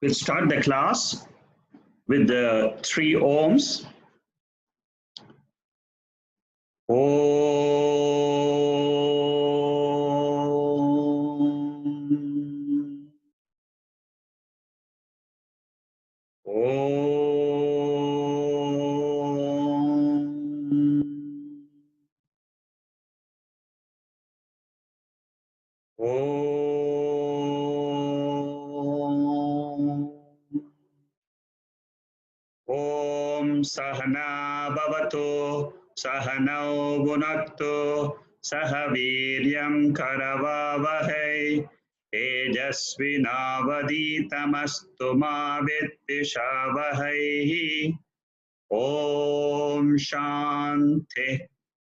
We'll start the class with the 3 Oms. Om. Om Sahana Bhavatu Sahanau Bhunaktu Sahaviryam Karavavahai Tejasvinavaditamastu ma Vidvishavahai. Om Shanti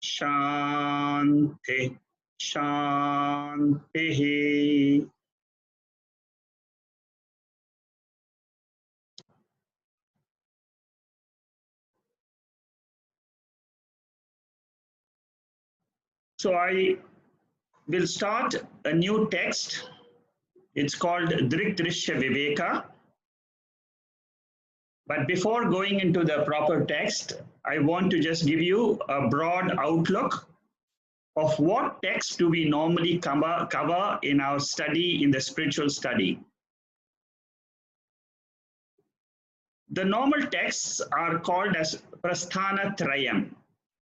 Shanti Shanti. So I will start a new text. It's called Drg Drishya Viveka. But before going into the proper text, I want to just give you a broad outlook of what text do we normally cover in our study, in the spiritual study. The normal texts are called as Prasthana Trayam.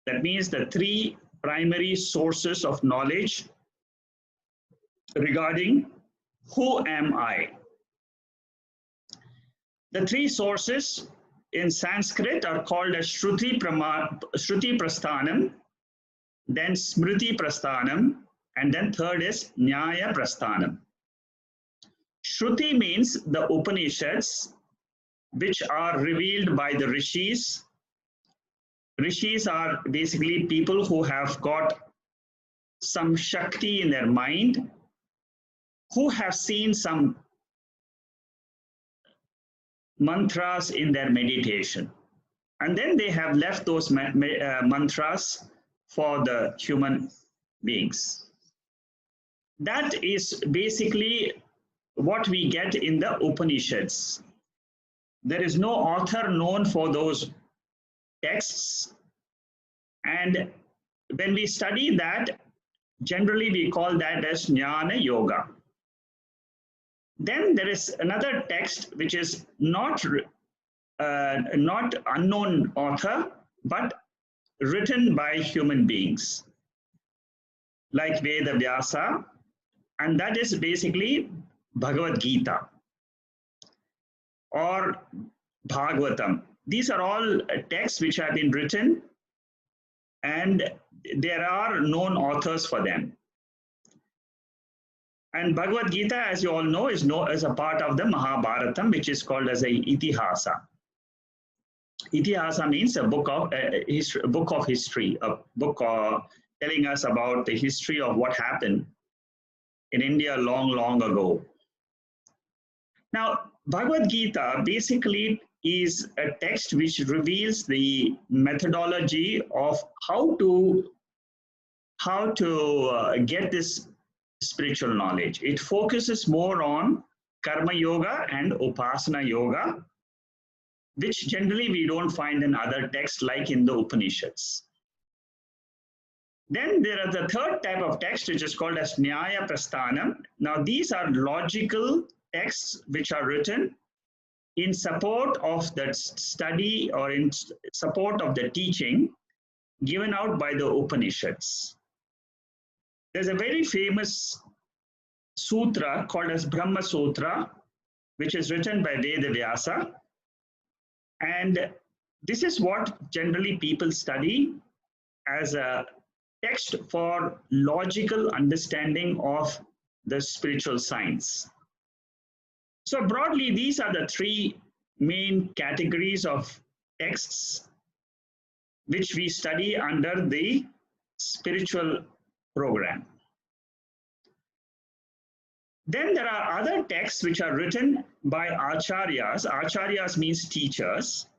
That means the 3 primary sources of knowledge regarding who am I. The 3 sources in Sanskrit are called as Shruti Prasthanam, then Smriti Prasthanam, and then third is Nyaya Prasthanam. Shruti means the Upanishads, which are revealed by the Rishis. Rishis are basically people who have got some Shakti in their mind, who have seen some mantras in their meditation. And then they have left those mantras for the human beings. That is basically what we get in the Upanishads. There is no author known for those texts. And when we study that, generally we call that as Jnana Yoga. Then there is another text which is not unknown author, but written by human beings, like Veda Vyasa, and that is basically Bhagavad-Gita or Bhagavatam. These are all texts which have been written, and there are known authors for them. And Bhagavad-Gita, as you all know, is a part of the Mahabharatam, which is called as a Itihasa. Itihasa means a book of history, a book telling us about the history of what happened in India long, long ago. Now, Bhagavad-Gita basically is a text which reveals the methodology of how to get this spiritual knowledge. It focuses more on Karma Yoga and Upasana Yoga, which generally we don't find in other texts like in the Upanishads. Then there are the third type of text which is called as Nyaya Prasthanam. Now these are logical texts which are written in support of the study or in support of the teaching given out by the Upanishads. There's a very famous sutra called as Brahma Sutra, which is written by Veda Vyasa. And this is what generally people study as a text for logical understanding of the spiritual science. So broadly, these are the 3 main categories of texts which we study under the spiritual program. Then there are other texts which are written by acharyas. Acharyas means teachers,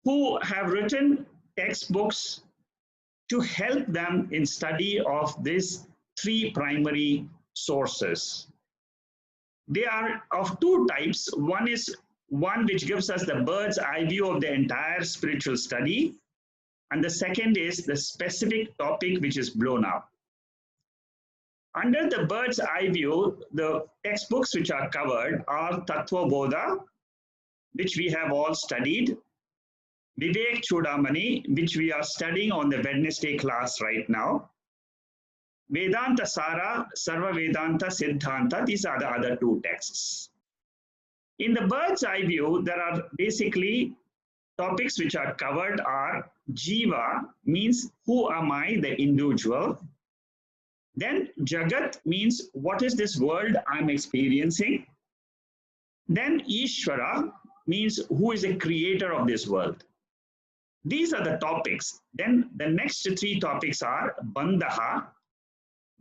who have written textbooks to help them in study of these 3 primary sources. They are of two types. One is one which gives us the bird's eye view of the entire spiritual study, and the second is the specific topic which is blown up. Under the bird's eye view, the textbooks which are covered are Tattva Bodha, which we have all studied, Vivek Chudamani, which we are studying on the Wednesday class right now, Vedanta Sara, Sarva Vedanta Siddhanta. These are the other two texts. In the bird's eye view, there are basically topics which are covered are Jiva, means who am I, the individual. Then Jagat means what is this world I'm experiencing. Then Ishvara means who is the creator of this world. These are the topics. Then the next three topics are Bandha.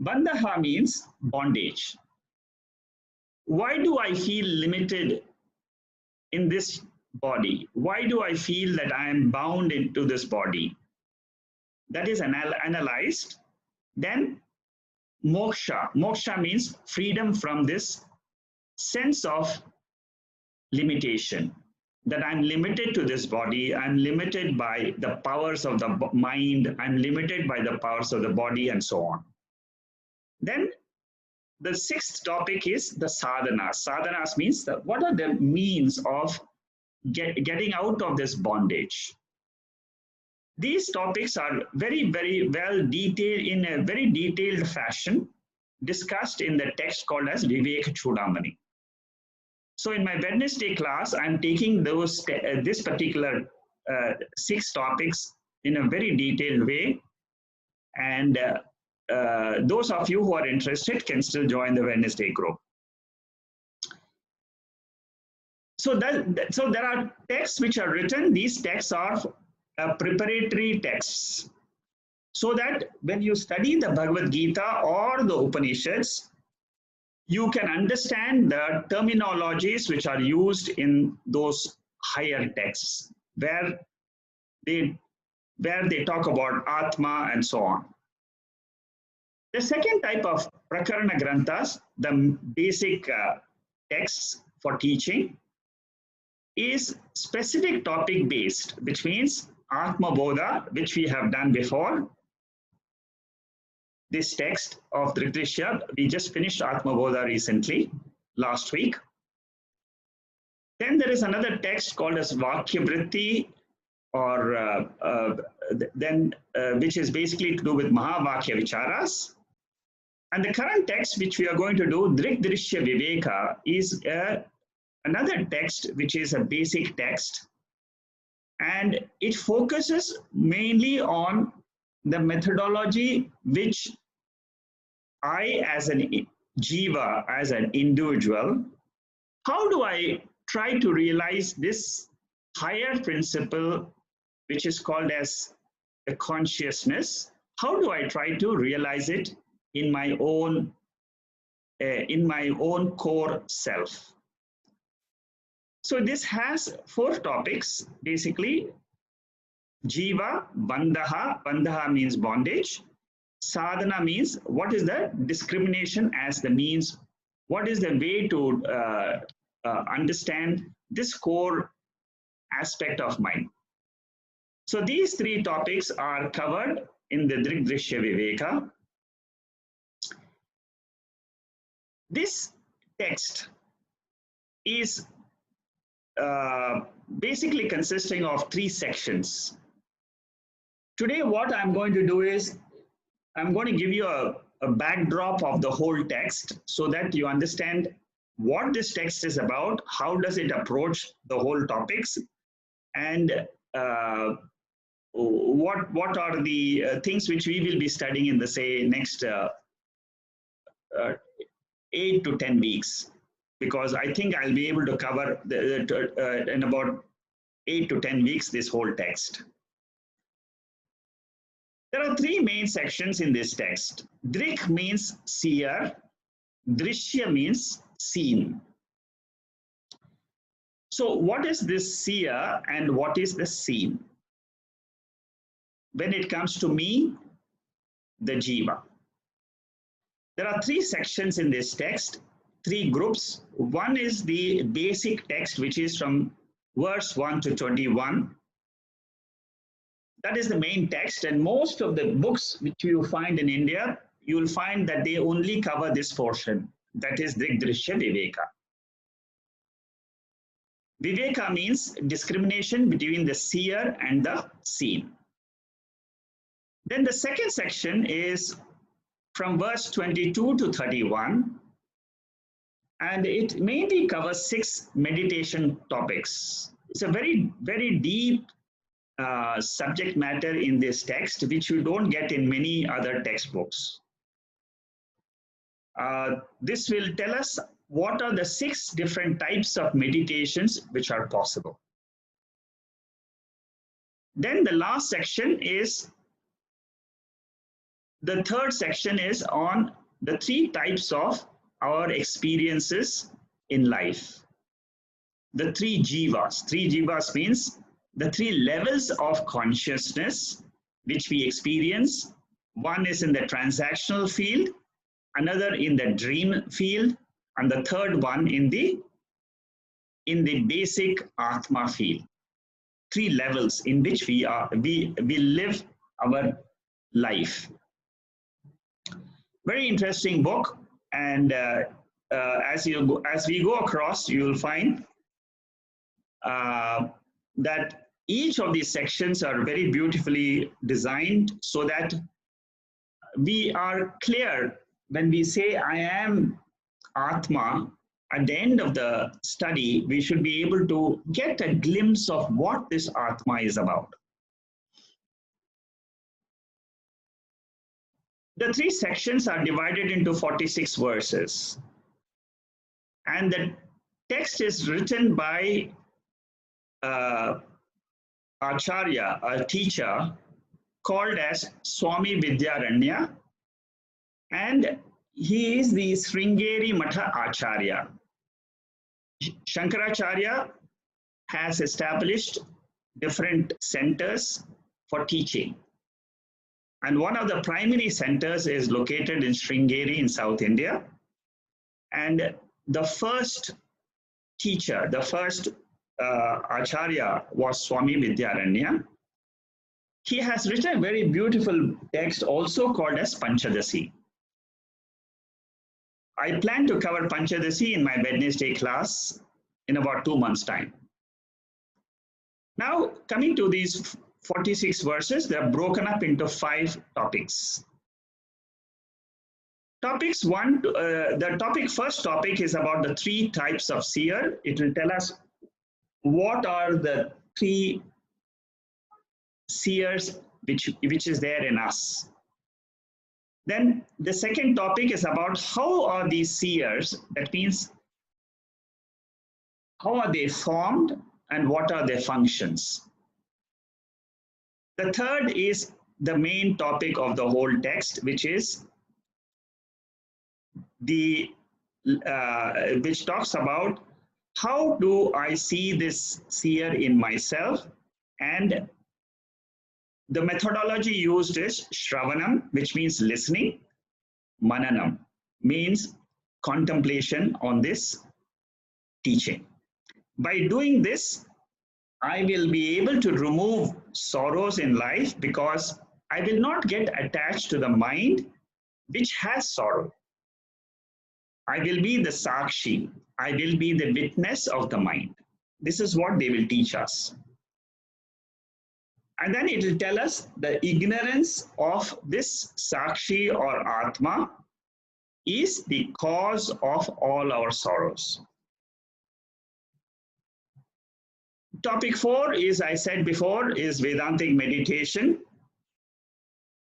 Bandha means bondage. Why do I feel limited in this body? Why do I feel that I am bound into this body? That is analyzed. Then moksha. Moksha means freedom from this sense of limitation, that I'm limited to this body, I'm limited by the powers of the mind, I'm limited by the powers of the body, and so on. Then the sixth topic is the sadhanas. Sadhanas means what are the means of getting out of this bondage. These topics are very, very well detailed in a very detailed fashion, discussed in the text called as Vivek Chudamani. So in my Wednesday class, I'm taking those this particular 6 topics in a very detailed way, and those of you who are interested can still join the Wednesday group. So there are texts which are written. These texts are preparatory texts, so that when you study the Bhagavad-Gita or the Upanishads, you can understand the terminologies which are used in those higher texts, where they talk about Atma and so on. The second type of Prakarana Granthas, the basic texts for teaching, is specific topic based, which means Atma Bodha, which we have done before. This text of Drg Drishya, we just finished Atma Bodha recently, last week. Then there is another text called as Vakya Vritti, or which is basically to do with Mahavakya Vicharas. And the current text which we are going to do, Drg Drishya Viveka, is another text which is a basic text, and it focuses mainly on the methodology which I, as an jiva, as an individual, how do I try to realize this higher principle which is called as the consciousness? How do I try to realize it in my own core self? So this has 4 topics, basically. Jiva, Bandha. Bandha means bondage. Sadhana means what is the discrimination as the means, what is the way to understand this core aspect of mind. So these 3 topics are covered in the Drg Drishya Viveka. This text is basically consisting of 3 sections. Today, what I'm going to do is, I'm going to give you a backdrop of the whole text so that you understand what this text is about, how does it approach the whole topics, and what are the things which we will be studying in the, say, next 8 to 10 weeks. Because I think I'll be able to cover in about 8 to 10 weeks this whole text. There are 3 main sections in this text. Drik means seer, Drishya means seen. So what is this seer and what is the seen? When it comes to me, the jiva. There are 3 sections in this text, three groups. One is the basic text, which is from verse 1 to 21. That is the main text, and most of the books which you find in India, you will find that they only cover this portion. That is Drg Drishya Viveka. Viveka means discrimination between the seer and the seen. Then the second section is from verse 22 to 31, and it mainly covers 6 meditation topics. It's a very, very deep subject matter in this text, which you don't get in many other textbooks. This will tell us what are the 6 different types of meditations which are possible. Then the last section is, the third section is on the 3 types of our experiences in life. The 3 jivas. 3 jivas means the 3 levels of consciousness which we experience. One is in the transactional field, another in the dream field, and the third one in the basic Arthma field. 3 levels in which we live our life. Very interesting book, and as we go across, you will find that each of these sections are very beautifully designed so that we are clear when we say I am Atma. At the end of the study, we should be able to get a glimpse of what this Atma is about. The 3 sections are divided into 46 verses, and the text is written by Acharya, a teacher called as Swami Vidyaranya, and he is the Sringeri Matha Acharya. Shankaracharya has established different centers for teaching, and one of the primary centers is located in Sringeri in South India, and the first teacher, the first Acharya was Swami Vidyaranya. He has written a very beautiful text also called as Panchadasi. I plan to cover Panchadasi in my Wednesday class in about 2 months' time. Now, coming to these 46 verses, they are broken up into 5 topics. Topics 1, first topic is about the 3 types of seer. It will tell us what are the 3 seers which is there in us. Then the second topic is about how are these seers, that means how are they formed and what are their functions. The third is the main topic of the whole text, which is which talks about how do I see this seer in myself, and the methodology used is Shravanam, which means listening. Mananam means contemplation on this teaching. By doing this, I will be able to remove sorrows in life because I will not get attached to the mind which has sorrow. I will be the Sakshi. I will be the witness of the mind. This is what they will teach us. And then it will tell us the ignorance of this Sakshi or Atma is the cause of all our sorrows. Topic 4 is, I said before, is Vedantic Meditation,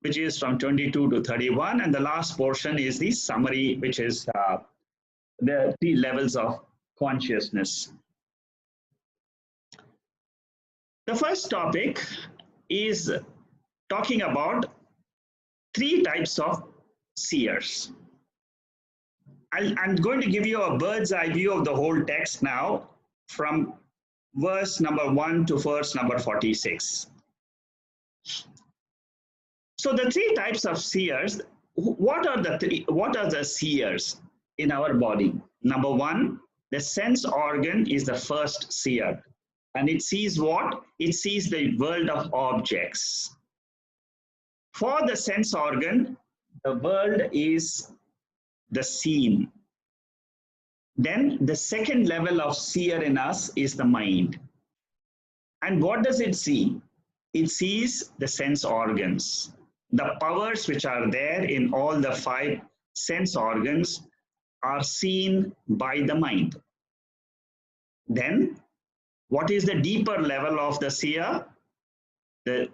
which is from 22 to 31. And the last portion is the summary, which is the 3 levels of consciousness. The first topic is talking about 3 types of seers. I'm going to give you a bird's eye view of the whole text now from verse number 1 to verse number 46. So the 3 types of seers, what are the seers in our body? Number one, the sense organ is the first seer. And it sees what? It sees the world of objects. For the sense organ, the world is the seen. Then the second level of seer in us is the mind. And what does it see? It sees the sense organs. The powers which are there in all the 5 sense organs are seen by the mind. Then, what is the deeper level of the seer? The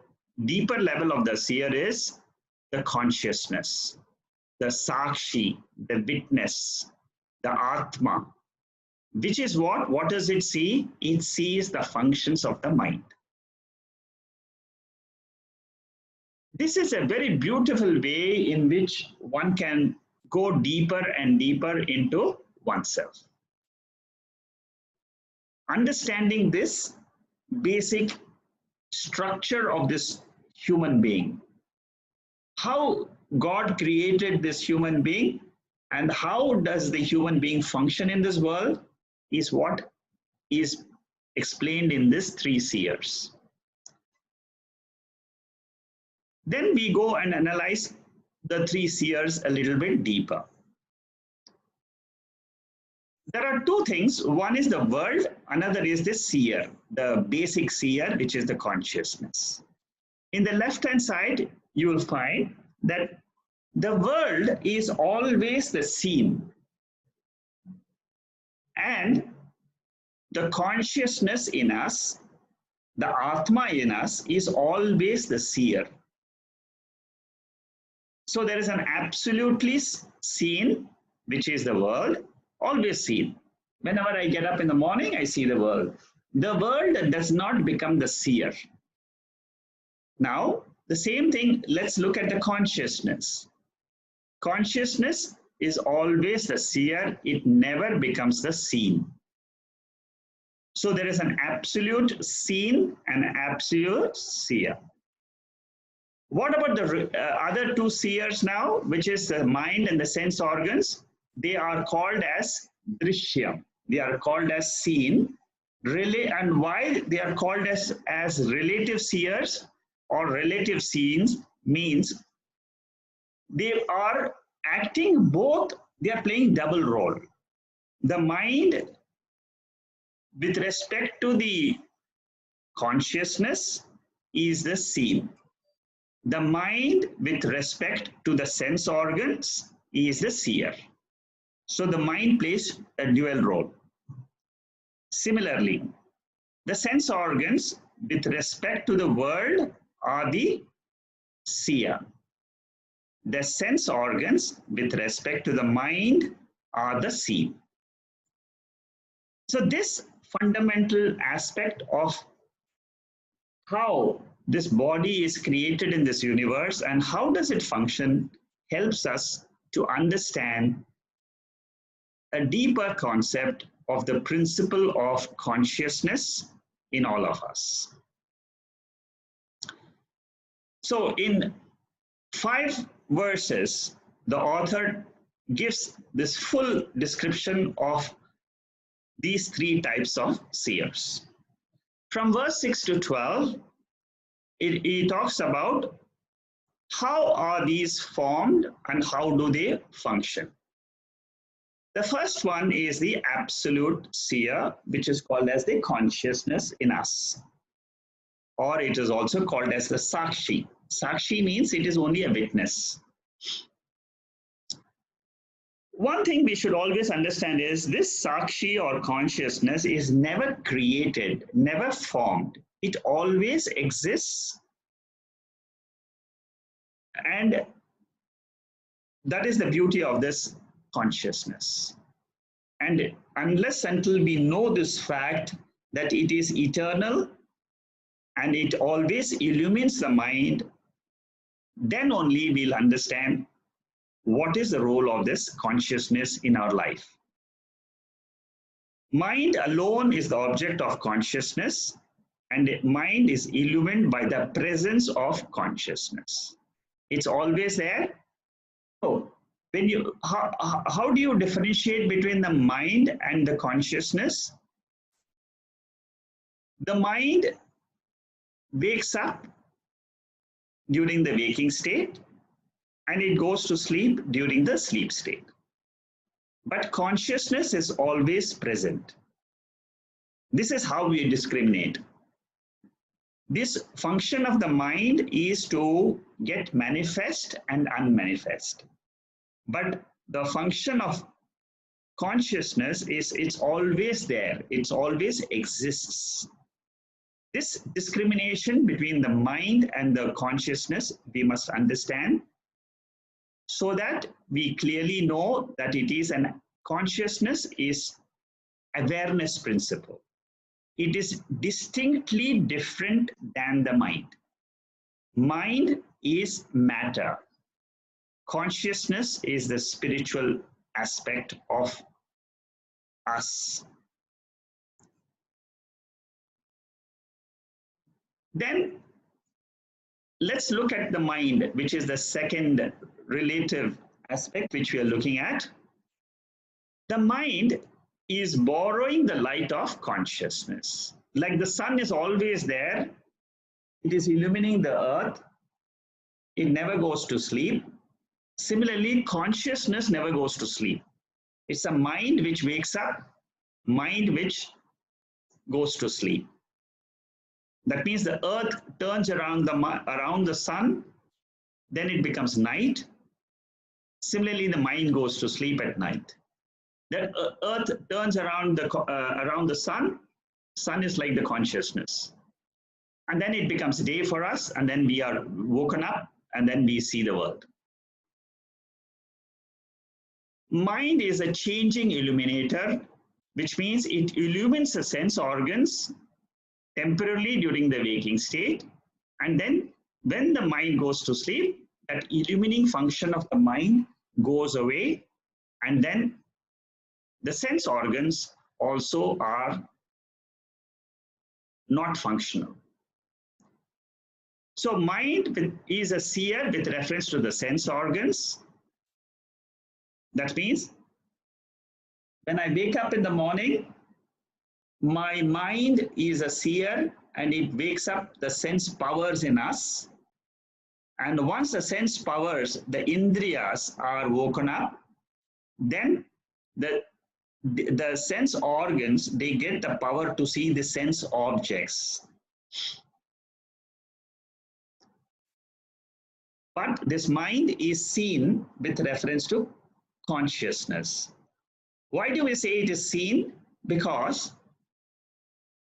deeper level of the seer is the consciousness, the sakshi, the witness, the Arthma, which is what? What does it see? It sees the functions of the mind. This is a very beautiful way in which one can go deeper and deeper into oneself. Understanding this basic structure of this human being, how God created this human being and how does the human being function in this world is what is explained in these 3 seers. Then we go and analyze the 3 seers a little bit deeper. There are 2 things. One is the world, another is the seer, the basic seer, which is the consciousness. In the left-hand side, you will find that the world is always the seen. And the consciousness in us, the Atma in us, is always the seer. So there is an absolutely seen, which is the world, always seen. Whenever I get up in the morning, I see the world. The world does not become the seer. Now, the same thing, let's look at the consciousness. Consciousness is always the seer, it never becomes the seen. So there is an absolute seen and absolute seer. What about the other 2 seers now, which is the mind and the sense organs? They are called as Drishyam. They are called as seen. And why they are called as relative seers or relative seens means they are acting both, they are playing double role. The mind with respect to the consciousness is the seen. The mind with respect to the sense organs is the seer. So the mind plays a dual role. Similarly, the sense organs with respect to the world are the seer. The sense organs with respect to the mind are the seen. So this fundamental aspect of how this body is created in this universe and how does it function helps us to understand a deeper concept of the principle of consciousness in all of us. So in 5 verses, the author gives this full description of these 3 types of seers. From verse 6 to 12, he talks about how are these formed and how do they function. The first one is the absolute seer, which is called as the consciousness in us, or it is also called as the sakshi. Sakshi means it is only a witness. One thing we should always understand is this sakshi or consciousness is never created, never formed. It always exists, and that is the beauty of this consciousness. And unless until we know this fact that it is eternal and it always illumines the mind, then only we'll understand what is the role of this consciousness in our life. Mind alone is the object of consciousness, and mind is illumined by the presence of consciousness. It's always there. So when you, how do you differentiate between the mind and the consciousness? The mind wakes up during the waking state and it goes to sleep during the sleep state. But consciousness is always present. This is how we discriminate. This function of the mind is to get manifest and unmanifest. But the function of consciousness is it's always there, it always exists. This discrimination between the mind and the consciousness we must understand, so that we clearly know that it is an consciousness is awareness principle. It is distinctly different than the mind. Mind is matter. Consciousness is the spiritual aspect of us. Then let's look at the mind, which is the second relative aspect which we are looking at. The mind is borrowing the light of consciousness. Like the sun is always there, it is illuminating the earth, it never goes to sleep. Similarly, consciousness never goes to sleep. It's a mind which wakes up, mind which goes to sleep. That means the earth turns around the sun, then it becomes night. Similarly, the mind goes to sleep at night. The earth turns around the sun. Sun is like the consciousness. And then it becomes day for us, and then we are woken up, and then we see the world. Mind is a changing illuminator, which means it illumines the sense organs temporarily during the waking state, and then when the mind goes to sleep, that illuminating function of the mind goes away, and then the sense organs also are not functional. So mind is a seer with reference to the sense organs. That means when I wake up in the morning, my mind is a seer and it wakes up the sense powers in us. And once the sense powers, the indriyas are woken up, then the sense organs, they get the power to see the sense objects. But this mind is seen with reference to consciousness. Why do we say it is seen? Because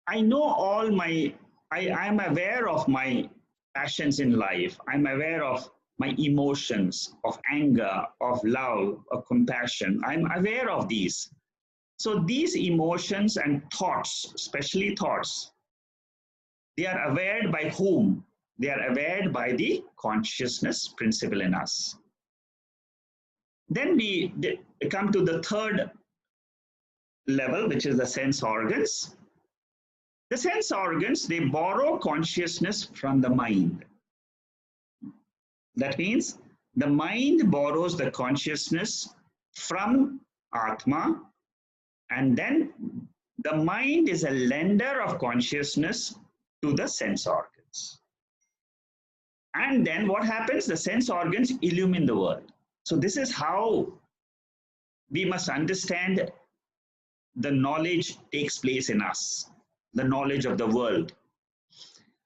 I know I am aware of my passions in life. I'm aware of my emotions, of anger, of love, of compassion. I'm aware of these. So these emotions and thoughts, especially thoughts, they are aware by whom? They are aware by the consciousness principle in us. Then we come to the third level, which is the sense organs. The sense organs, they borrow consciousness from the mind. That means the mind borrows the consciousness from Atma, and then the mind is a lender of consciousness to the sense organs. And then what happens? The sense organs illumine the world. So this is how we must understand the knowledge takes place in us, the knowledge of the world.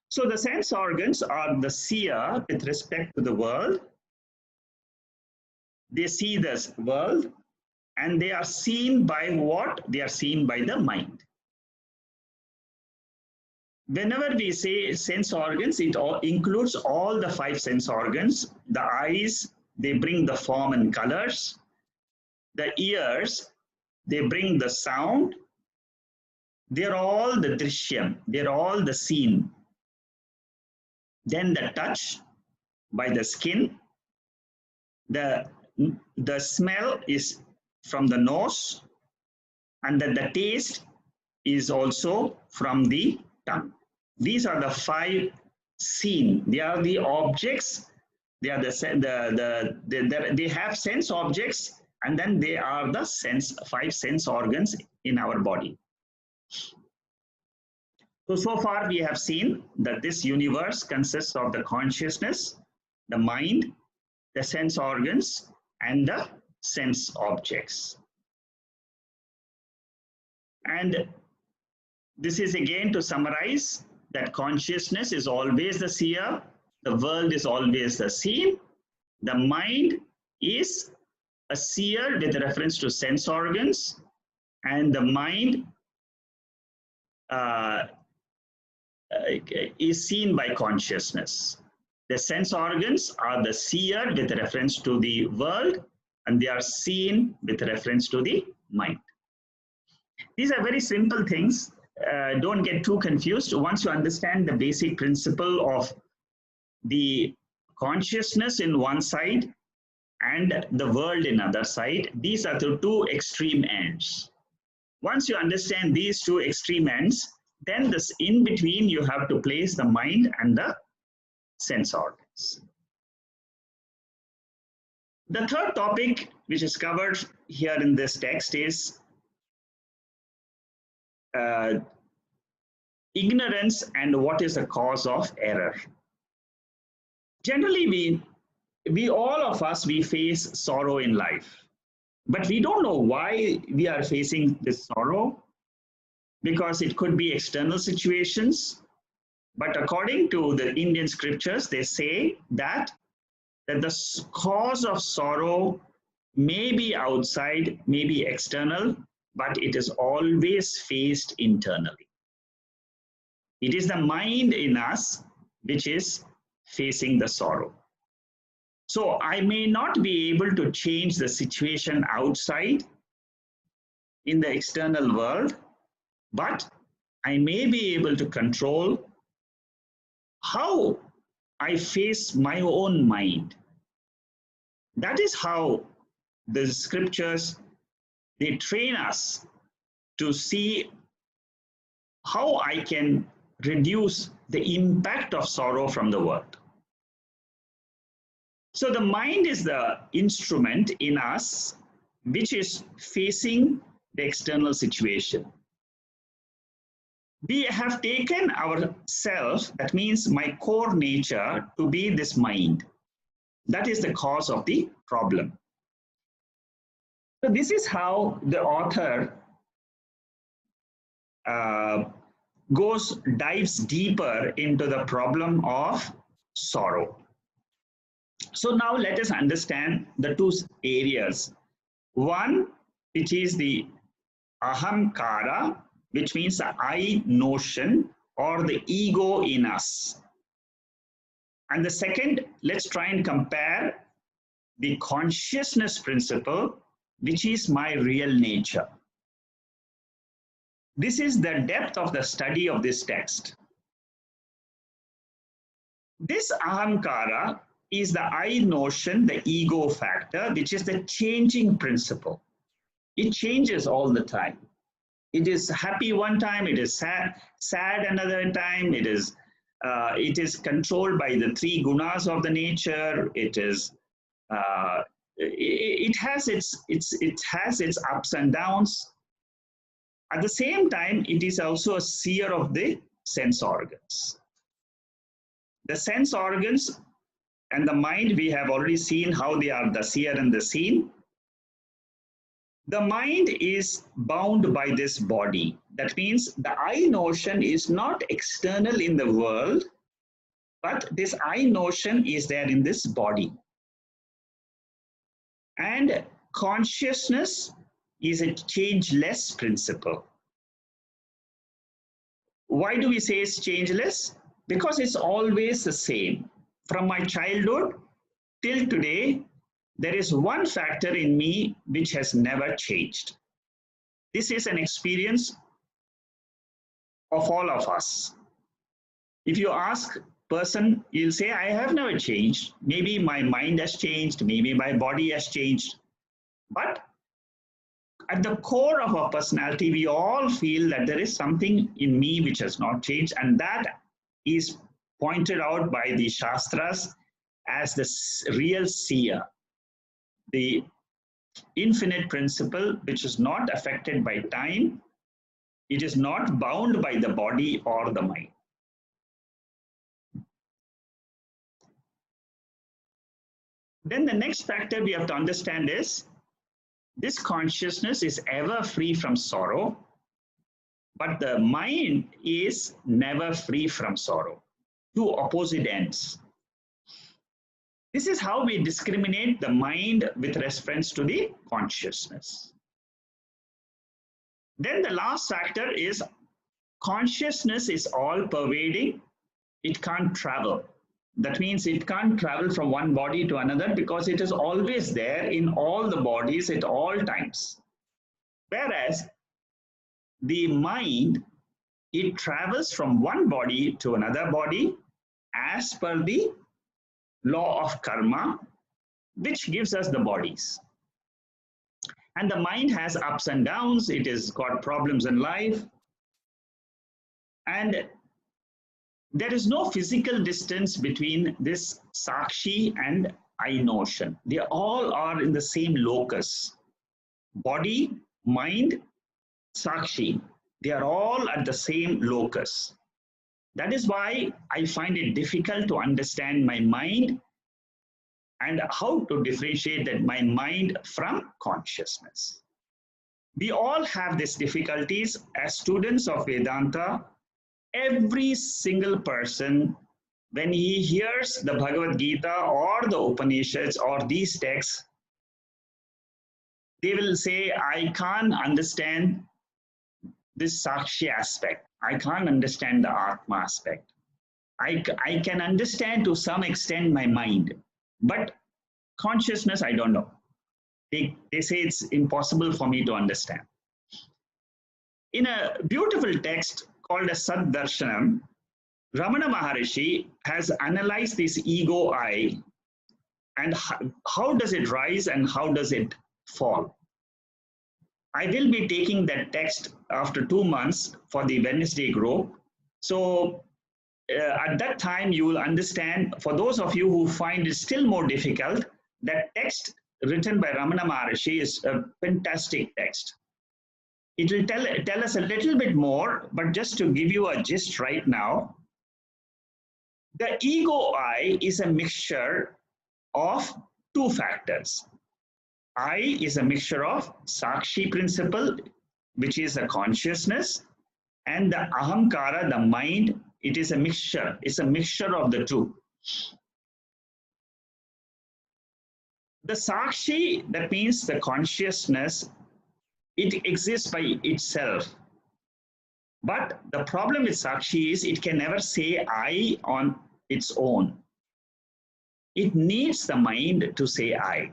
So the sense organs are the seer with respect to the world. They see this world and they are seen by what? They are seen by the mind. Whenever we say sense organs, it all includes all the 5 sense organs. The eyes, they bring the form and colors. The ears, they bring the sound. They're all the Drishyam, they're all the seen. Then the touch by the skin. The smell is from the nose, and the taste is also from the tongue. These are the 5 seen. They are the objects They are they have sense objects, and then they are the five sense organs in our body. So far we have seen that this universe consists of the consciousness, the mind, the sense organs, and the sense objects. And this is again to summarize that consciousness is always the seer, the world is always the seen, the mind is a seer with reference to sense organs, and the mind is seen by consciousness. The sense organs are the seer with reference to the world, and they are seen with reference to the mind. These are very simple things. Don't get too confused. Once you understand the basic principle of the consciousness in one side and the world in other side, these are the two extreme ends. Once you understand these two extreme ends, then this in between you have to place the mind and the sense organs. The third topic which is covered here in this text is ignorance and what is the cause of error. Generally, we all of us, we face sorrow in life, but we don't know why we are facing this sorrow, because it could be external situations. But according to the Indian scriptures, they say that the cause of sorrow may be outside, may be external, but it is always faced internally. It is the mind in us which is facing the sorrow. So I may not be able to change the situation outside in the external world, but I may be able to control how I face my own mind. That is how the scriptures, they train us to see how I can reduce the impact of sorrow from the world. So the mind is the instrument in us which is facing the external situation. We have taken our self, that means my core nature, to be this mind. That is the cause of the problem. So this is how the author dives deeper into the problem of sorrow. So now let us understand the two areas. One, which is the ahamkara, which means the I notion or the ego in us. And the second, let's try and compare the consciousness principle, which is my real nature. This is the depth of the study of this text. This ahamkara is the I notion, the ego factor, which is the changing principle. It changes all the time. It is happy one time, it is sad another time, it is controlled by the three gunas of the nature. It has its ups and downs. At the same time, it is also a seer of the sense organs. The sense organs and the mind, we have already seen how they are the seer and the seen. The mind is bound by this body. That means the I notion is not external in the world, but this I notion is there in this body. And consciousness is a changeless principle. Why do we say it's changeless? Because it's always the same. From my childhood till today, there is one factor in me which has never changed. This is an experience of all of us. If you ask a person, you'll say, I have never changed. Maybe my mind has changed, maybe my body has changed. But at the core of our personality, we all feel that there is something in me which has not changed, and that is pointed out by the Shastras as the real seer, the infinite principle which is not affected by time, it is not bound by the body or the mind. Then the next factor we have to understand is this consciousness is ever free from sorrow, but the mind is never free from sorrow. Two opposite ends. This is how we discriminate the mind with reference to the consciousness. Then the last factor is consciousness is all pervading. It can't travel. That means it can't travel from one body to another because it is always there in all the bodies at all times. Whereas the mind, it travels from one body to another body as per the law of karma, which gives us the bodies. And the mind has ups and downs. It has got problems in life. And there is no physical distance between this Sakshi and I notion. They all are in the same locus. Body, mind, Sakshi, they are all at the same locus. That is why I find it difficult to understand my mind and how to differentiate that my mind from consciousness. We all have these difficulties as students of Vedanta. Every single person, when he hears the Bhagavad-Gita or the Upanishads or these texts, they will say, I can't understand this Sakshi aspect. I can't understand the Atma aspect. I can understand to some extent my mind, but consciousness, I don't know. They say it's impossible for me to understand. In a beautiful text called as Darshanam, Ramana Maharishi has analyzed this ego I and how does it rise and how does it fall. I will be taking that text after 2 months for the Wednesday group. So at that time, you will understand, for those of you who find it still more difficult, that text written by Ramana Maharishi is a fantastic text. It will tell us a little bit more, but just to give you a gist right now, the ego I is a mixture of two factors. I is a mixture of Sakshi principle, which is a consciousness, and the Ahamkara, the mind, it is a mixture. It's a mixture of the two. The Sakshi, that means the consciousness, it exists by itself. But the problem with Sakshi is it can never say I on its own. It needs the mind to say I.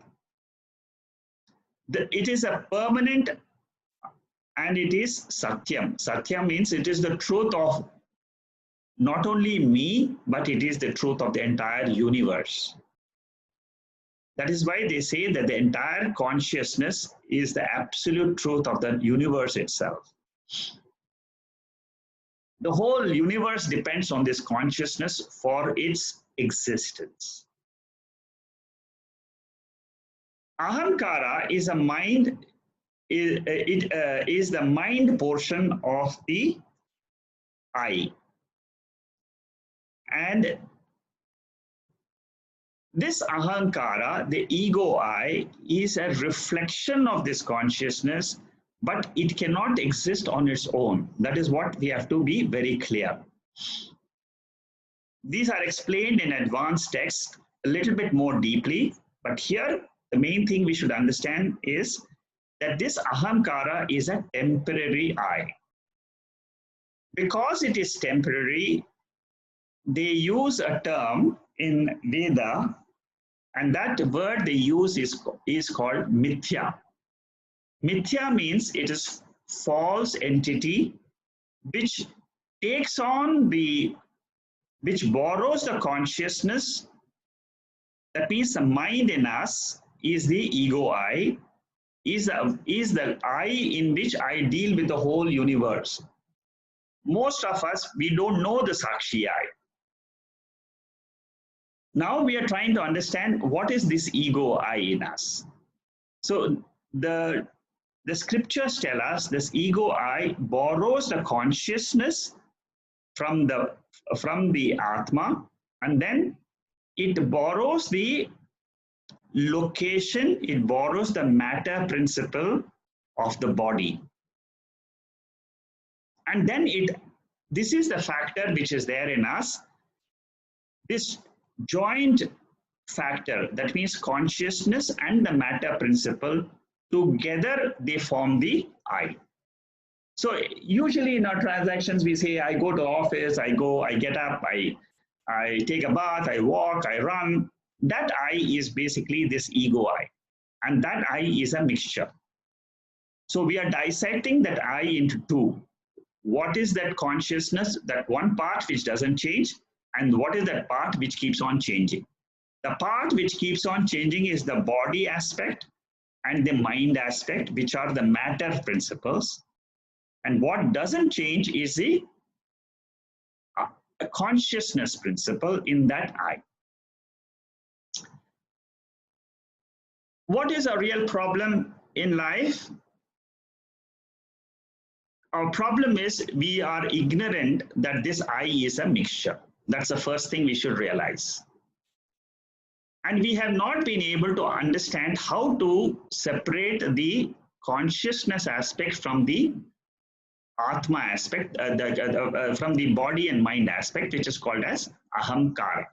It is a permanent and it is Satyam. Satyam means it is the truth of not only me, but it is the truth of the entire universe. That is why they say that the entire consciousness is the absolute truth of the universe itself. The whole universe depends on this consciousness for its existence. Ahamkara is a mind, is the mind portion of the I. And this Ahankara, the ego I, is a reflection of this consciousness, but it cannot exist on its own. That is what we have to be very clear. These are explained in advanced text a little bit more deeply, but here the main thing we should understand is that this Ahamkara is a temporary I. Because it is temporary, they use a term in Veda, and that word they use is called mithya. Mithya means it is false entity which takes on which borrows the consciousness. That means the mind in us is the ego I, is the I in which I deal with the whole universe. Most of us, we don't know the Sakshi I. Now we are trying to understand what is this ego I in us. So the scriptures tell us this ego I borrows the consciousness from the Atma, and then it borrows the location, it borrows the matter principle of the body. And then this is the factor which is there in us, this joint factor, that means consciousness and the matter principle, together they form the I. So usually in our transactions, we say, I go to office, I get up, I take a bath, I walk, I run. That I is basically this ego I. And that I is a mixture. So we are dissecting that I into two. What is that consciousness, that one part which doesn't change, and what is that part which keeps on changing? The part which keeps on changing is the body aspect and the mind aspect, which are the matter principles. And what doesn't change is the consciousness principle in that I. What is a real problem in life? Our problem is we are ignorant that this I is a mixture. That's the first thing we should realize. And we have not been able to understand how to separate the consciousness aspect from the Atma aspect, from the body and mind aspect, which is called as ahamkara.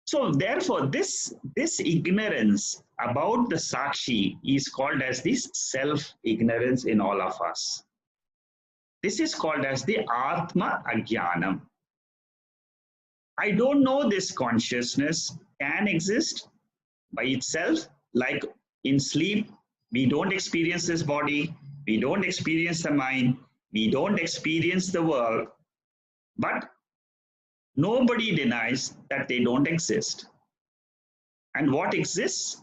So therefore, this ignorance about the Sakshi is called as this self-ignorance in all of us. This is called as the Arthma Agyanam. I don't know this consciousness can exist by itself, like in sleep, we don't experience this body, we don't experience the mind, we don't experience the world, but nobody denies that they don't exist. And what exists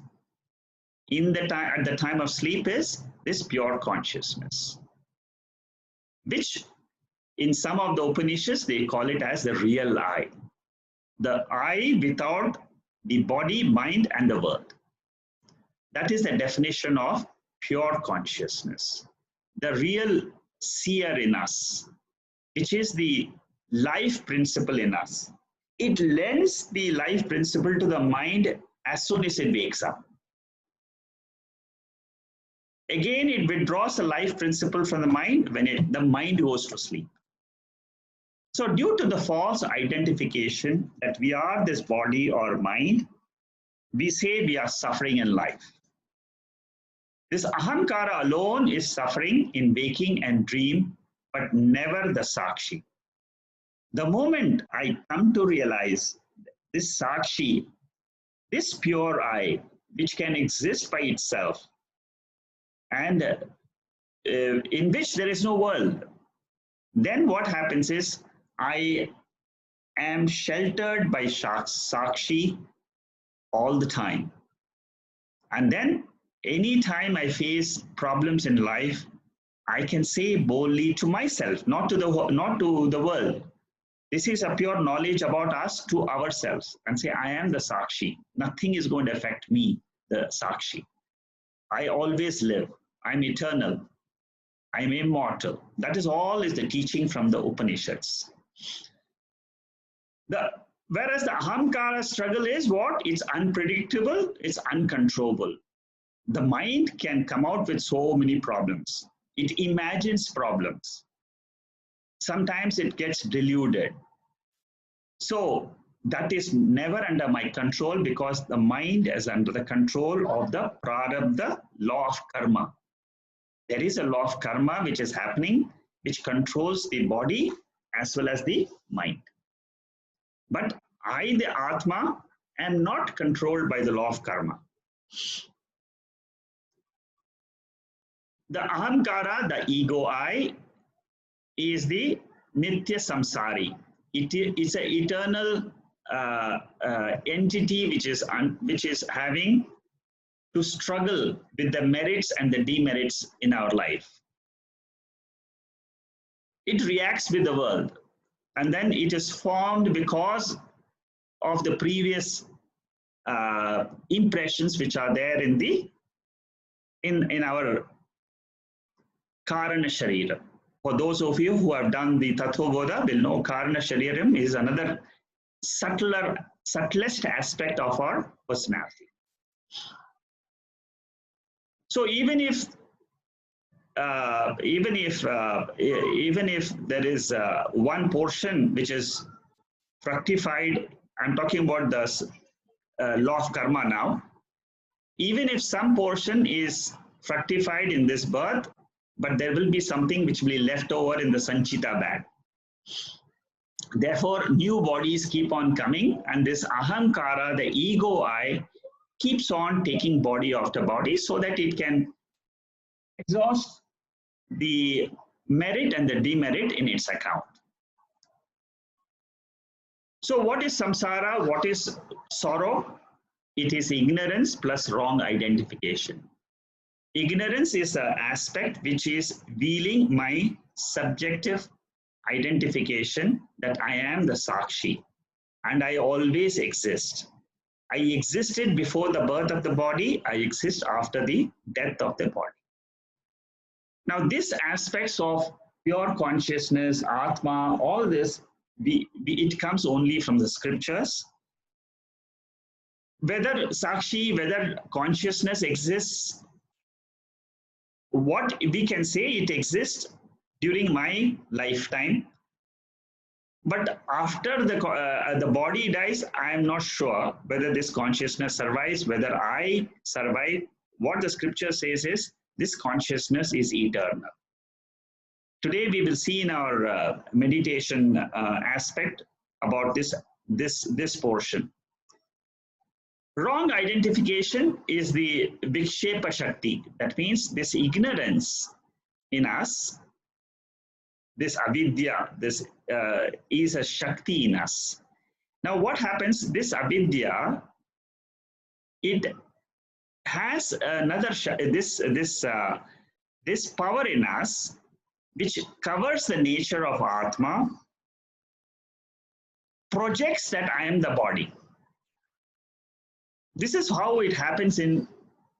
at the time of sleep is this pure consciousness, which in some of the Upanishads, they call it as the real I. The I without the body, mind, and the world. That is the definition of pure consciousness. The real seer in us, which is the life principle in us. It lends the life principle to the mind as soon as it wakes up. Again, it withdraws the life principle from the mind when the mind goes to sleep. So due to the false identification that we are this body or mind, we say we are suffering in life. This ahamkara alone is suffering in waking and dream, but never the sakshi. The moment I come to realize this sakshi, this pure I, which can exist by itself, and in which there is no world, then what happens is I am sheltered by sakshi all the time. And then anytime I face problems in life, I can say boldly to myself, not to the world. This is a pure knowledge about us to ourselves, and say, I am the sakshi. Nothing is going to affect me, the sakshi. I always live. I'm eternal. I'm immortal. That is all is the teaching from the Upanishads. Whereas the ahamkara struggle is what? It's unpredictable, it's uncontrollable. The mind can come out with so many problems. It imagines problems. Sometimes it gets deluded. So that is never under my control, because the mind is under the control of the prarabdha, law of karma. There is a law of karma which is happening, which controls the body as well as the mind. But I, the Atma, am not controlled by the law of karma. The ahamkara, the ego I, is the nitya samsari. It is an eternal entity which is having to struggle with the merits and the demerits in our life. It reacts with the world, and then it is formed because of the previous impressions which are there in the in our Karana Sharira. For those of you who have done the Tattva Bodha will know Karana Shariram is another subtlest aspect of our personality. So even if there is one portion which is fructified, I'm talking about the law of karma now. Even if some portion is fructified in this birth, but there will be something which will be left over in the Sanchita bag. Therefore, new bodies keep on coming, and this ahankara, the ego I, keeps on taking body after body so that it can exhaust the merit and the demerit in its account. So what is samsara? What is sorrow? It is ignorance plus wrong identification. Ignorance is an aspect which is veiling my subjective identification that I am the Sakshi and I always exist. I existed before the birth of the body, I exist after the death of the body. Now, these aspects of pure consciousness, Atma, all this, it comes only from the scriptures. Whether Sakshi, whether consciousness exists, what we can say it exists during my lifetime, but after the body dies, I am not sure whether this consciousness survives, whether I survive. What the scripture says is this consciousness is eternal. Today we will see in our meditation aspect about this portion. Wrong identification is the Vikshepa Shakti. That means this ignorance in us, this avidya, this is a Shakti in us. Now what happens, this avidya, it has another, this power in us which covers the nature of Atma, projects that I am the body. This is how it happens in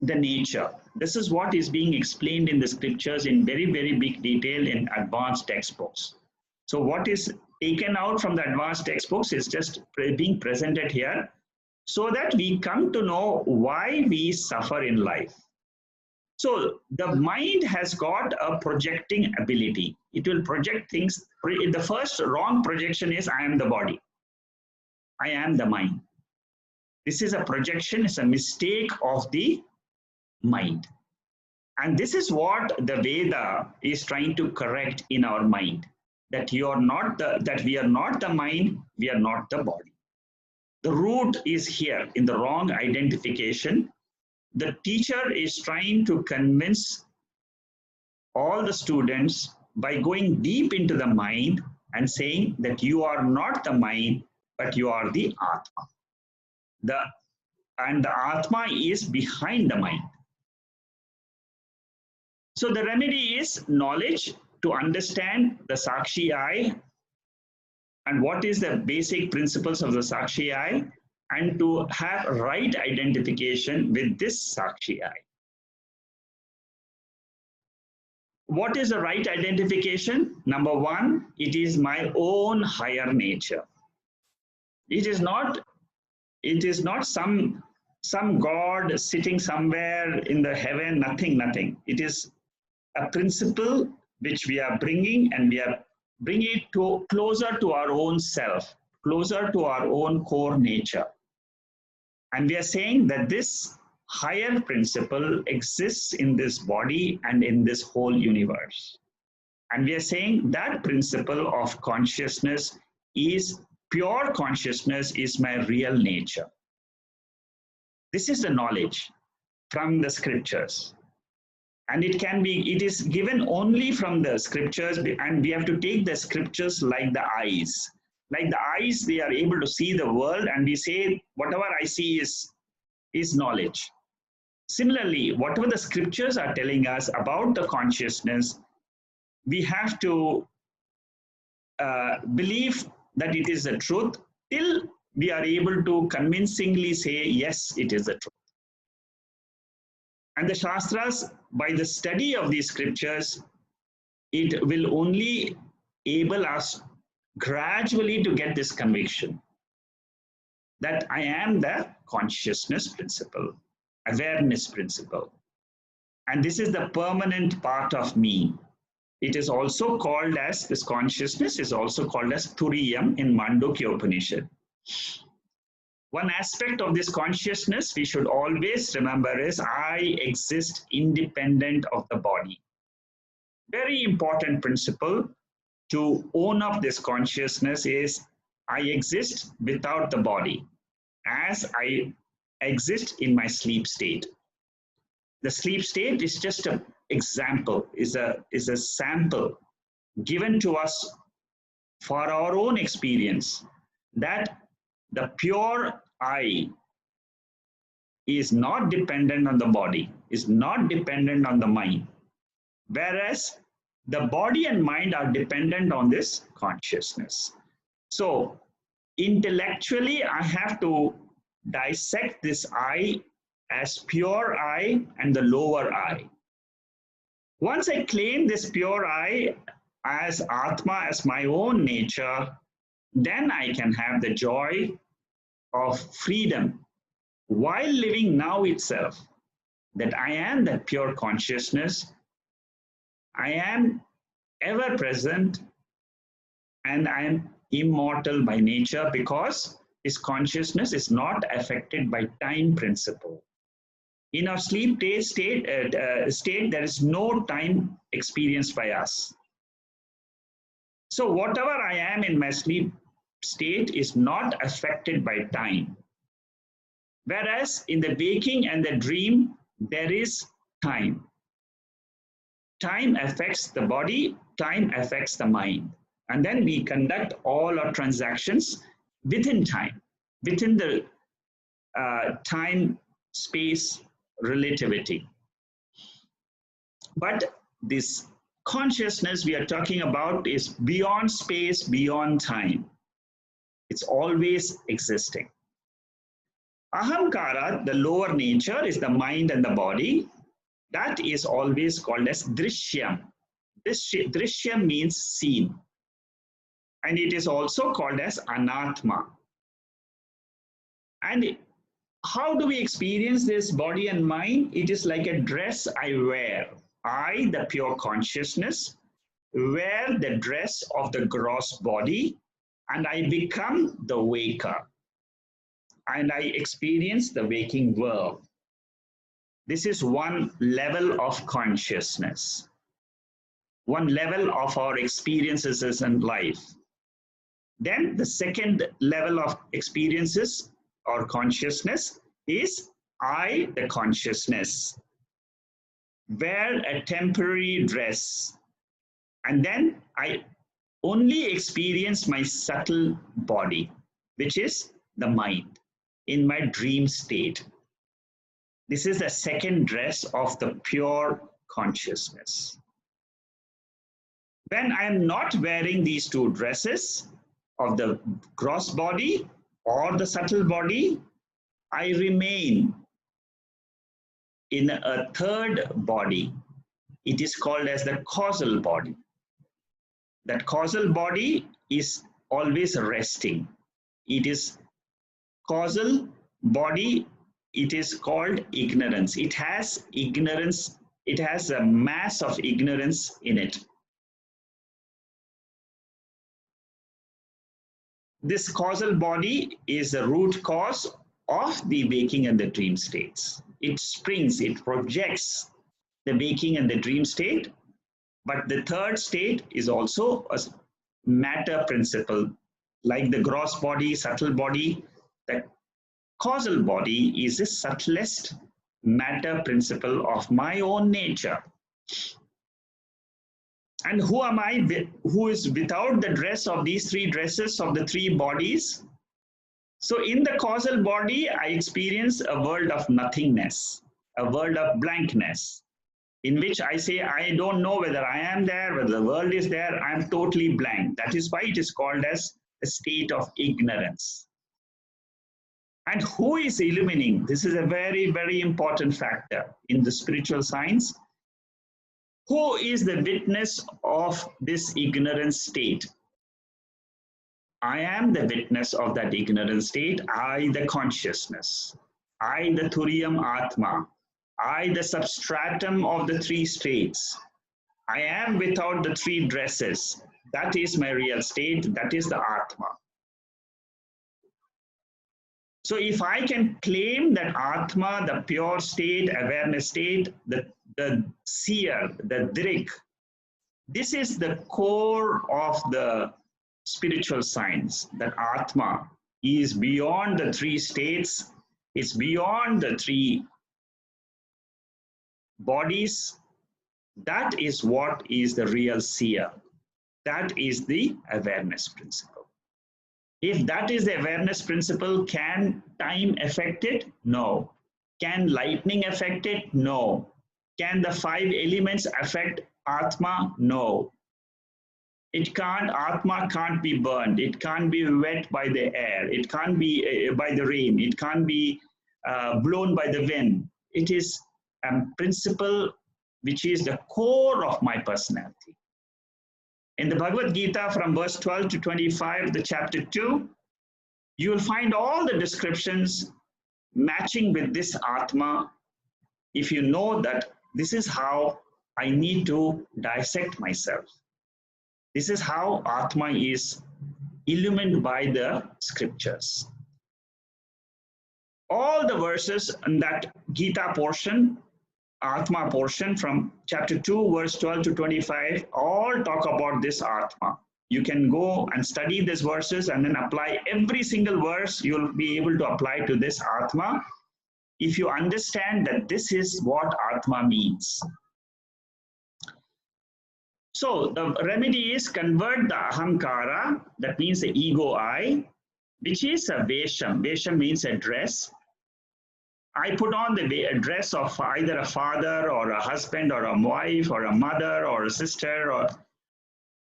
the nature. This is what is being explained in the scriptures in very, very big detail in advanced textbooks. So what is taken out from the advanced textbooks is just being presented here so that we come to know why we suffer in life. So the mind has got a projecting ability. It will project things. The first wrong projection is I am the body. I am the mind. This is a projection, it's a mistake of the mind. And this is what the Veda is trying to correct in our mind. That we are not the mind, we are not the body. The root is here in the wrong identification. The teacher is trying to convince all the students by going deep into the mind and saying that you are not the mind, but you are the Atma. And the Atma is behind the mind. So the remedy is knowledge to understand the Sakshi I and what is the basic principles of the Sakshi I, and to have right identification with this Sakshi I. What is the right identification? Number one, it is my own higher nature. It is not some God sitting somewhere in the heaven, nothing. It is a principle which we are bringing, and we are bringing it closer to our own self, closer to our own core nature. And we are saying that this higher principle exists in this body and in this whole universe. And we are saying that principle of consciousness is pure consciousness, is my real nature. This is the knowledge from the scriptures. And it is given only from the scriptures, and we have to take the scriptures like the eyes. Like the eyes, we are able to see the world, and we say, whatever I see is knowledge. Similarly, whatever the scriptures are telling us about the consciousness, we have to believe that it is the truth till we are able to convincingly say, yes, it is the truth. And the Shastras, by the study of these scriptures, it will only enable us gradually to get this conviction that I am the consciousness principle, awareness principle. And this is the permanent part of me. It is also called as, this consciousness is also called as Turiyam in Mandukya Upanishad. One aspect of this consciousness we should always remember is I exist independent of the body. Very important principle to own up this consciousness is I exist without the body as I exist in my sleep state. The sleep state is just an example, is a sample given to us for our own experience that the pure I is not dependent on the body, is not dependent on the mind, whereas the body and mind are dependent on this consciousness. So intellectually, I have to dissect this I as pure I and the lower I. Once I claim this pure I as Atma, as my own nature, then I can have the joy of freedom while living now itself, that I am that pure consciousness, I am ever present, and I am immortal by nature because this consciousness is not affected by time principle. In our sleep state, there is no time experienced by us. So whatever I am in my sleep state is not affected by time. Whereas in the waking and the dream, there is time. Time affects the body, time affects the mind. And then we conduct all our transactions within time, within the time-space relativity. But this consciousness we are talking about is beyond space, beyond time. It's always existing. Ahamkara, the lower nature, is the mind and the body. That is always called as Drishyam. Drishyam means seen. And it is also called as Anatma. And how do we experience this body and mind? It is like a dress I wear. I, the pure consciousness, wear the dress of the gross body, and I become the waker. And I experience the waking world. This is one level of consciousness, one level of our experiences in life. Then the second level of experiences or consciousness is I, the consciousness, wear a temporary dress, and then I only experience my subtle body, which is the mind, in my dream state. This is the second dress of the pure consciousness. When I am not wearing these two dresses of the gross body or the subtle body, I remain in a third body. It is called as the causal body. That causal body is always resting. It is causal body. It is called ignorance. It has ignorance. It has a mass of ignorance in it. This causal body is the root cause of the waking and the dream states. It springs, it projects the waking and the dream state. But the third state is also a matter principle, like the gross body, subtle body. The causal body is the subtlest matter principle of my own nature. And who am I, who is without the dress of these three dresses of the three bodies? So in the causal body, I experience a world of nothingness, a world of blankness, in which I say, I don't know whether I am there, whether the world is there, I am totally blank. That is why it is called as a state of ignorance. And who is illumining? This is a very, very important factor in the spiritual science. Who is the witness of this ignorant state? I am the witness of that ignorant state. I, the consciousness. I, the Turiyam Atma. I, the substratum of the three states. I am without the three dresses. That is my real state. That is the Atma. So if I can claim that Atma, the pure state, awareness state, the seer, the Drg, this is the core of the spiritual science, that Atma is beyond the three states, it's beyond the three bodies. That is what is the real seer. That is the awareness principle. If that is the awareness principle, can time affect it? No. Can lightning affect it? No. Can the five elements affect Atma? No. It can't, Atma can't be burned. It can't be wet by the air. It can't be by the rain. It can't be blown by the wind. It is a principle which is the core of my personality. In the Bhagavad-Gita, from verse 12 to 25, the chapter 2, you will find all the descriptions matching with this Atma. If you know that this is how I need to dissect myself. This is how Atma is illumined by the scriptures. All the verses in that Gita portion, Atma portion from chapter 2, verse 12 to 25, all talk about this Atma. You can go and study these verses and then apply every single verse. You'll be able to apply to this Atma if you understand that this is what Atma means. So the remedy is convert the ahankara, that means the ego I, which is a vesham. Vesham means a dress. I put on the dress of either a father or a husband or a wife or a mother or a sister, or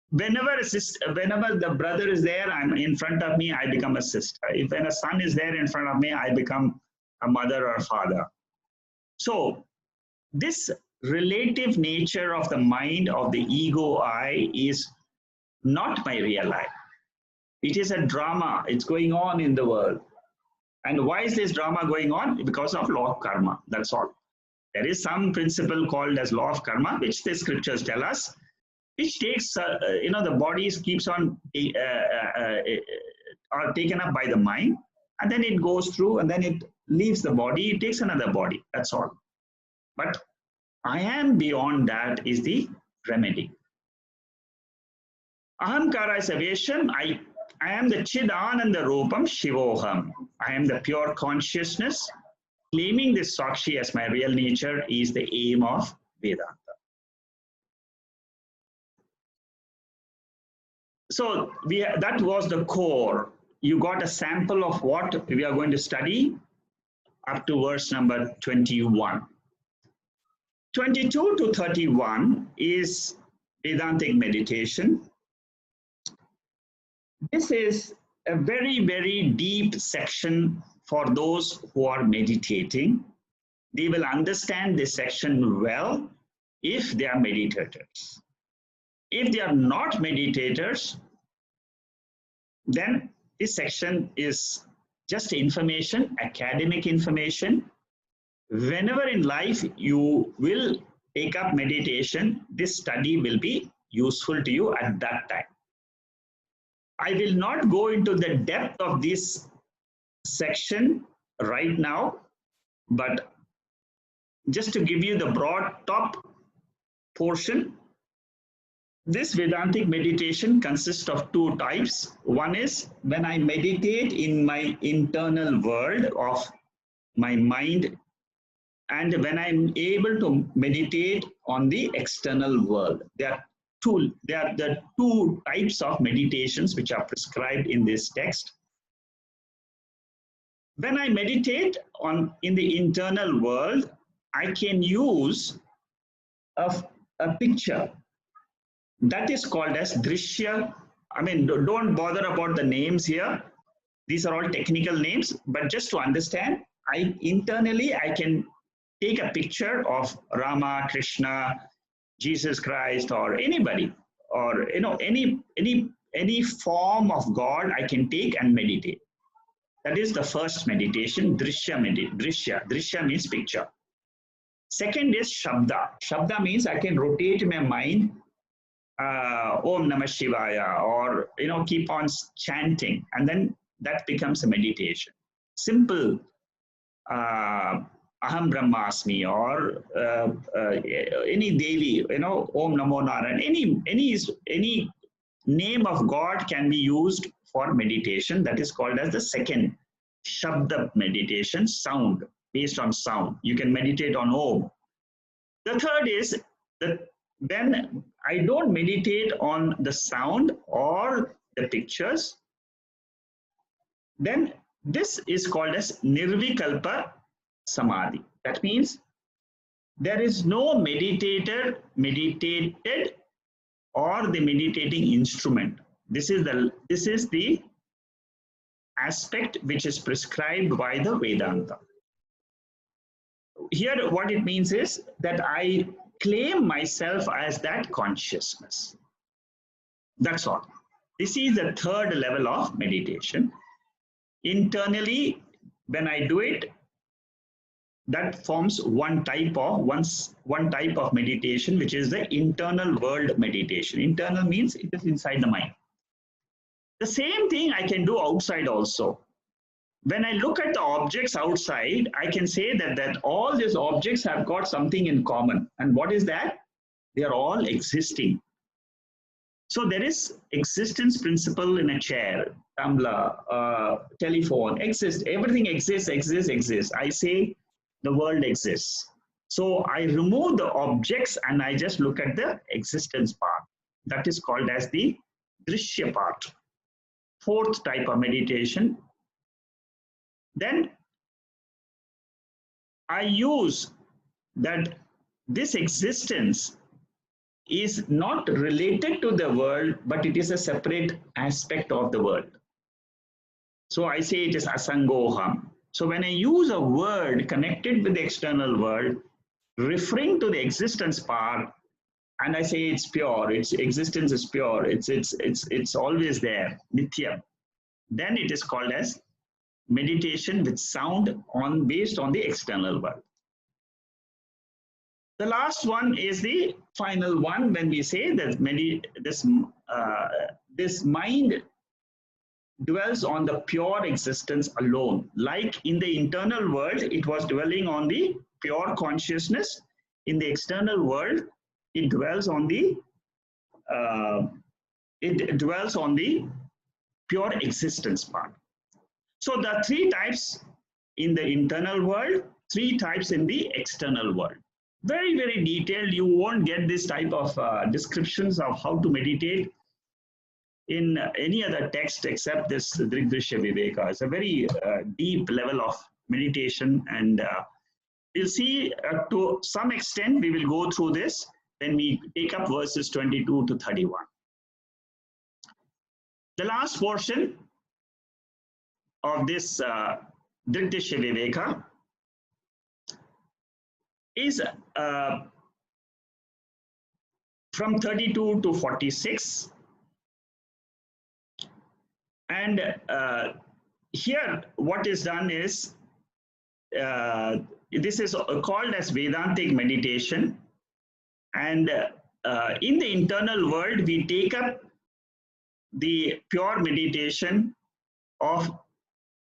whenever the brother is there, I'm in front of me, I become a sister. If when a son is there in front of me, I become a mother or a father. So this relative nature of the mind of the ego I is not my real life. It is a drama. It's going on in the world. And why is this drama going on? Because of law of karma. That's all. There is some principle called as law of karma, which the scriptures tell us, which takes, the bodies keeps on are taken up by the mind, and then it goes through, and then it leaves the body, it takes another body. That's all. But I am beyond that is the remedy. Ahankara is a vesham. I am the Chidananda Rupam Shivoham. I am the pure consciousness. Claiming this Sakshi as my real nature is the aim of Vedanta. So that was the core. You got a sample of what we are going to study up to verse number 21. 22 to 31 is Vedantic meditation. This is a very, very deep section for those who are meditating. They will understand this section well if they are meditators. If they are not meditators, then this section is just information, academic information. Whenever in life you will take up meditation, this study will be useful to you at that time. I will not go into the depth of this section right now, but just to give you the broad top portion, this Vedantic meditation consists of two types. One is when I meditate in my internal world of my mind, and when I'm able to meditate on the external world. There are the two types of meditations which are prescribed in this text. When I meditate in the internal world, I can use a picture that is called as Drishya. I mean, don't bother about the names here. These are all technical names, but just to understand, internally I can take a picture of Rama, Krishna, Jesus Christ, or anybody, or any form of God I can take and meditate. That is the first meditation, Drishya. Drishya means picture. Second is Shabda. Shabda means I can rotate my mind, Om Namah Shivaya, or keep on chanting, and then that becomes a meditation. Simple, Aham Brahmasmi, or any Devi, Om Namo Narayan, any name of God can be used for meditation. That is called as the second Shabda meditation, sound, based on sound. You can meditate on Om. The third is that when I don't meditate on the sound or the pictures, then this is called as Nirvikalpa Samadhi. That means there is no meditated or the meditating instrument. This is the aspect which is prescribed by the Vedanta. Here what it means is that I claim myself as that consciousness. That's all. This is the third level of meditation. Internally, when I do it, that forms one type of meditation, which is the internal world meditation. Internal means it is inside the mind. The same thing I can do outside also. When I look at the objects outside, I can say that all these objects have got something in common. And what is that? They are all existing. So there is existence principle in a chair, tumbler, telephone, exists. Everything exists. I say the world exists. So I remove the objects and I just look at the existence part. That is called as the Drishya part. Fourth type of meditation. Then I use that this existence is not related to the world, but it is a separate aspect of the world. So I say it is asangoham. So when I use a word connected with the external world, referring to the existence part, and I say it's pure, its existence is pure, it's always there, nitya, then it is called as meditation with sound based on the external world. The last one is the final one, when we say that this mind dwells on the pure existence alone. Like in the internal world, it was dwelling on the pure consciousness. In the external world, it dwells on the pure existence part. So there are three types in the internal world, three types in the external world. Very, very detailed. You won't get this type of descriptions of how to meditate in any other text except this Drg Drishya Viveka. It's a very deep level of meditation, and we'll see to some extent we will go through this when we take up verses 22 to 31. The last portion of this Drg Drishya Viveka is from 32 to 46. And here what is done is, this is called as Vedantic meditation. And in the internal world, we take up the pure meditation of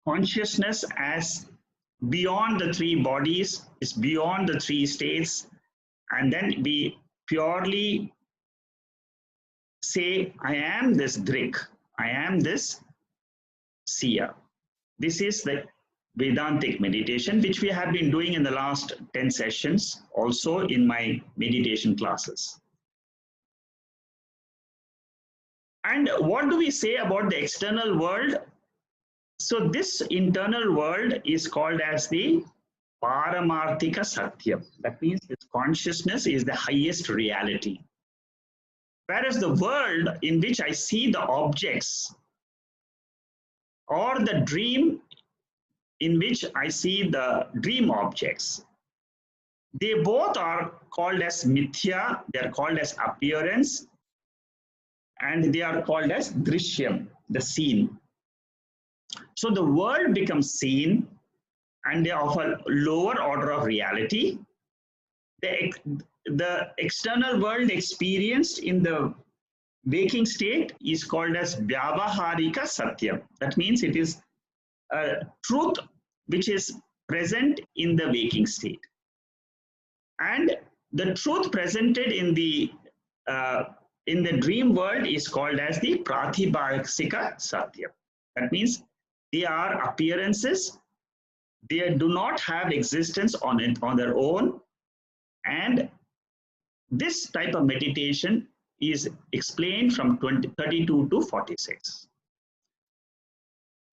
consciousness as beyond the three bodies, is beyond the three states, and then we purely say, I am this Drik, I am this Seer. This is the Vedantic meditation, which we have been doing in the last 10 sessions, also in my meditation classes. And what do we say about the external world? So this internal world is called as the Paramarthika Satyam. That means this consciousness is the highest reality. Whereas the world in which I see the objects or the dream in which I see the dream objects. They both are called as mithya, they are called as appearance, and they are called as drishyam, the seen. So the world becomes seen, and they are of a lower order of reality. The external world experienced in the waking state is called as vyavaharika satyam. That means it is a truth which is present in the waking state. And the truth presented in the dream world is called as the pratibhasika satyam. That means they are appearances. They do not have existence on their own. And this type of meditation is explained from 32 to 46.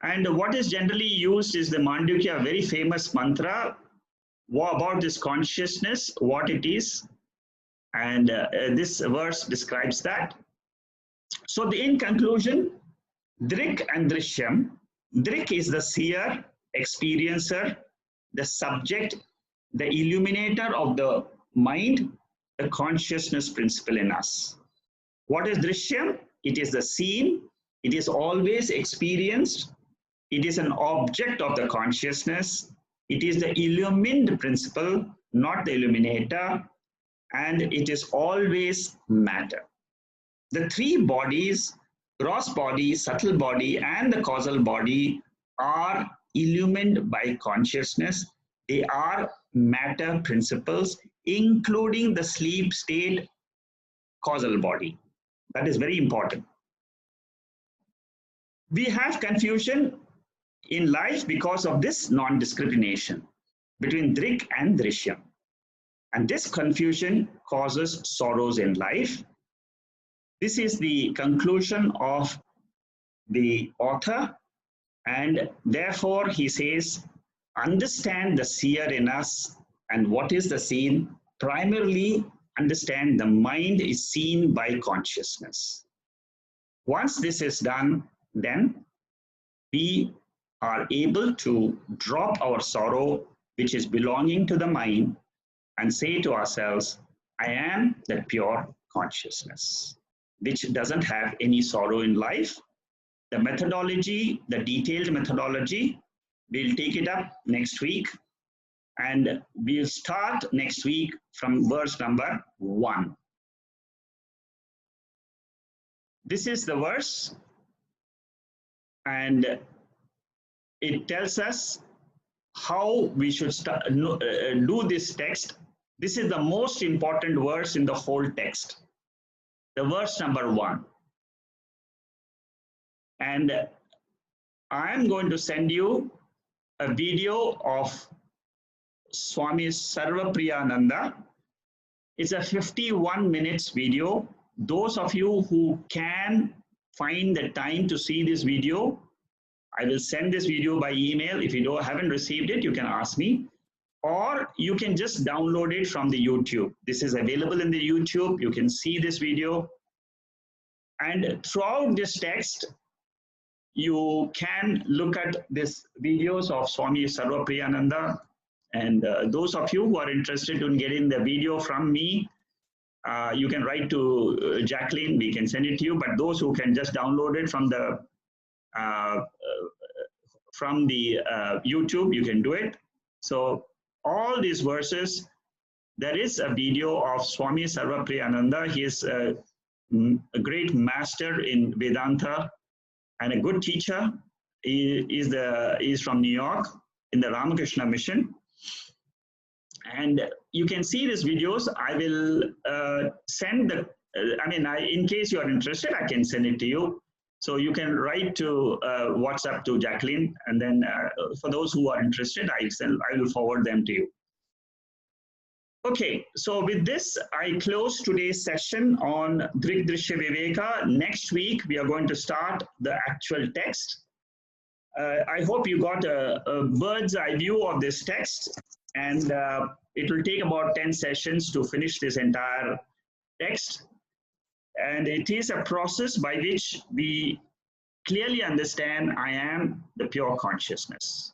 And what is generally used is the Mandukya, very famous mantra about this consciousness, what it is. And this verse describes that. So in conclusion, Drg and Drishyam. Drg is the seer, experiencer, the subject, the illuminator of the mind, the consciousness principle in us. What is Drishyam? It is the seen. It is always experienced. It is an object of the consciousness. It is the illumined principle, not the illuminator. And it is always matter. The three bodies, gross body, subtle body, and the causal body, are illumined by consciousness. They are matter principles, including the sleep state causal body. That is very important. We have confusion in life because of this non-discrimination between Drg and Drishyam. And this confusion causes sorrows in life. This is the conclusion of the author. And therefore, he says, understand the seer in us. And what is the seen? Primarily, understand the mind is seen by consciousness. Once this is done, then we are able to drop our sorrow, which is belonging to the mind, and say to ourselves, I am that pure consciousness, which doesn't have any sorrow in life. The methodology, the detailed methodology, we'll take it up next week. And we'll start next week from verse number 1. This is the verse, and it tells us how we should do this text. This is the most important verse in the whole text, the verse number 1. And I'm going to send you a video of Swami Sarvapriyananda. It's a 51 minutes video. Those of you who can find the time to see this video, I will send this video by email. If you haven't received it, you can ask me. Or you can just download it from the YouTube. This is available in the YouTube. You can see this video. And throughout this text, you can look at these videos of Swami Sarvapriyananda. And those of you who are interested in getting the video from me, you can write to Jacqueline. We can send it to you. But those who can just download it from the YouTube, you can do it. So all these verses, there is a video of Swami Sarvapriyananda. He is a great master in Vedanta and a good teacher. He is from New York in the Ramakrishna Mission. And you can see these videos. I will send in case you are interested, I can send it to you. So you can write to WhatsApp to Jacqueline, and then for those who are interested, I will forward them to you. Okay, so with this, I close today's session on Drg Drishya Viveka. Next week, we are going to start the actual text. I hope you got a bird's eye view of this text, and it will take about 10 sessions to finish this entire text. And it is a process by which we clearly understand I am the pure consciousness.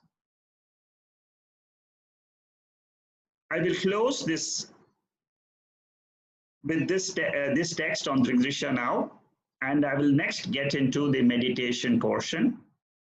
I will close this with this text on Drg Drishya now, and I will next get into the meditation portion.